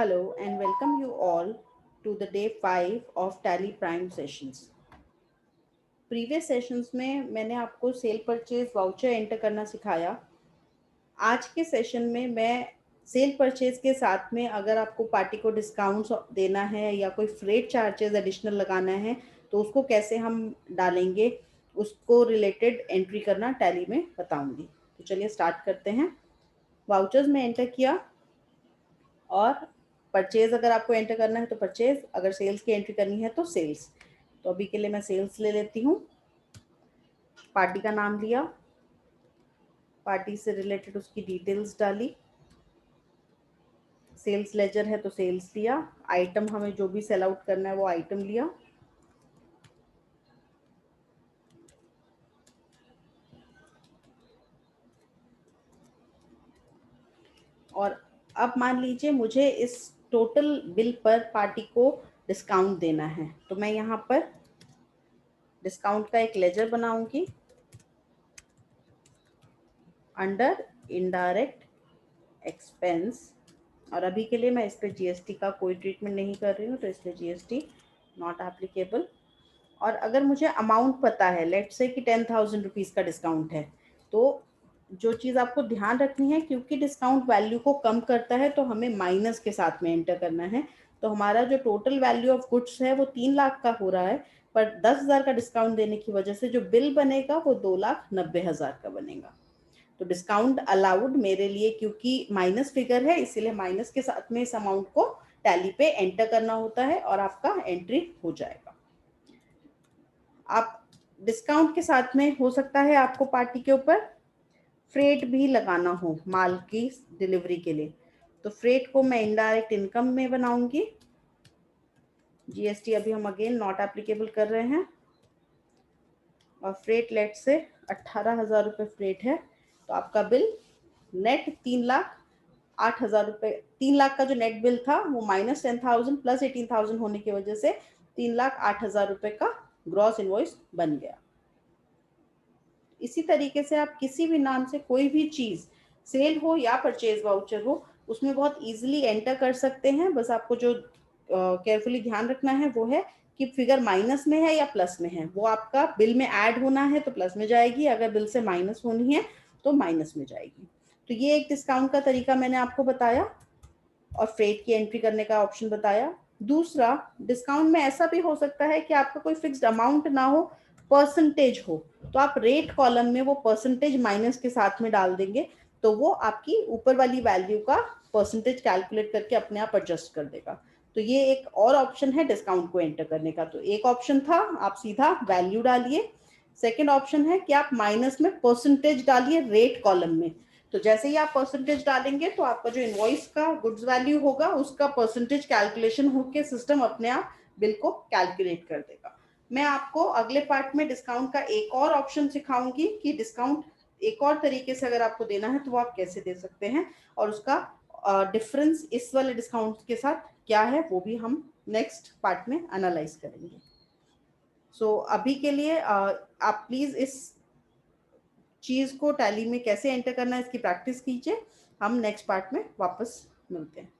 Hello and welcome you all to the day 5 of Tally Prime sessions. Previous sessions में मैंने आपको cell purchase voucher enter करना सिखाया। आज के सेशन में मैं सेल परचेज के साथ में अगर आपको पार्टी को डिस्काउंट्स देना है या कोई फ्रेट चार्जेस एडिशनल लगाना है तो उसको कैसे हम डालेंगे, उसको रिलेटेड एंट्री करना टैली में बताऊंगी। तो चलिए स्टार्ट करते हैं। वाउचर्स में एंटर किया और परचेज अगर आपको एंटर करना है तो परचेज, अगर सेल्स की एंट्री करनी है तो सेल्स। तो अभी के लिए मैं सेल्स ले लेती हूँ। पार्टी का नाम लिया, पार्टी से रिलेटेड उसकी डिटेल्स डाली, सेल्स लेजर है तो सेल्स लिया, आइटम हमें जो भी सेल आउट करना है वो आइटम लिया, और अब मान लीजिए मुझे इस टोटल बिल पर पार्टी को डिस्काउंट देना है तो मैं यहाँ पर डिस्काउंट का एक लेजर बनाऊंगी अंडर इनडायरेक्ट एक्सपेंस। और अभी के लिए मैं इस पर जीएसटी का कोई ट्रीटमेंट नहीं कर रही हूँ तो इसलिए जीएसटी नॉट एप्लीकेबल। और अगर मुझे अमाउंट पता है, लेट्स से कि 10,000 रुपीज़ का डिस्काउंट है, तो जो चीज़ आपको ध्यान रखनी है, क्योंकि डिस्काउंट वैल्यू को कम करता है तो हमें माइनस के साथ में एंटर करना है। तो हमारा जो टोटल वैल्यू ऑफ गुड्स है वो 3 लाख का हो रहा है, पर 10,000 का डिस्काउंट देने की वजह से जो बिल बनेगा वो 2,90,000 का बनेगा। तो डिस्काउंट अलाउड मेरे लिए, क्योंकि माइनस फिगर है इसीलिए माइनस के साथ में इस अमाउंट को टैली पे एंटर करना होता है और आपका एंट्री हो जाएगा। आप डिस्काउंट के साथ में हो सकता है आपको पार्टी के ऊपर फ्रेट भी लगाना हो माल की डिलीवरी के लिए, तो फ्रेट को मैं इनडायरेक्ट इनकम में बनाऊंगी। जीएसटी अभी हम अगेन नॉट एप्लीकेबल कर रहे हैं और फ्रेट लेट से 18,000 रुपये फ्रेट है, तो आपका बिल नेट 3,08,000 रुपये। 3 लाख का जो नेट बिल था वो -10,000 प्लस 18,000 होने की वजह से 3,08,000 रुपये का ग्रॉस इनवॉइस बन गया। इसी तरीके से आप किसी भी नाम से कोई भी चीज़ सेल हो या परचेज वाउचर हो उसमें बहुत इजीली एंटर कर सकते हैं। बस आपको जो केयरफुली ध्यान रखना है वो है कि फिगर माइनस में है या प्लस में है। वो आपका बिल में ऐड होना है तो प्लस में जाएगी, अगर बिल से माइनस होनी है तो माइनस में जाएगी। तो ये एक डिस्काउंट का तरीका मैंने आपको बताया और फ्रेट की एंट्री करने का ऑप्शन बताया। दूसरा, डिस्काउंट में ऐसा भी हो सकता है कि आपका कोई फिक्स्ड अमाउंट ना हो, परसेंटेज हो, तो आप रेट कॉलम में वो परसेंटेज माइनस के साथ में डाल देंगे तो वो आपकी ऊपर वाली वैल्यू का परसेंटेज कैलकुलेट करके अपने आप एडजस्ट कर देगा। तो ये एक और ऑप्शन है डिस्काउंट को एंटर करने का। तो एक ऑप्शन था आप सीधा वैल्यू डालिए, सेकेंड ऑप्शन है कि आप माइनस में परसेंटेज डालिए रेट कॉलम में। तो जैसे ही आप परसेंटेज डालेंगे तो आपका जो इनवॉइस का गुड्स वैल्यू होगा उसका परसेंटेज कैलकुलेशन होके सिस्टम अपने आप बिल को कैलकुलेट कर देगा। मैं आपको अगले पार्ट में डिस्काउंट का एक और ऑप्शन सिखाऊंगी कि डिस्काउंट एक और तरीके से अगर आपको देना है तो वो आप कैसे दे सकते हैं और उसका डिफरेंस इस वाले डिस्काउंट के साथ क्या है वो भी हम नेक्स्ट पार्ट में एनालाइज करेंगे। सो अभी के लिए आप प्लीज इस चीज को टैली में कैसे एंटर करना है इसकी प्रैक्टिस कीजिए। हम नेक्स्ट पार्ट में वापस मिलते हैं।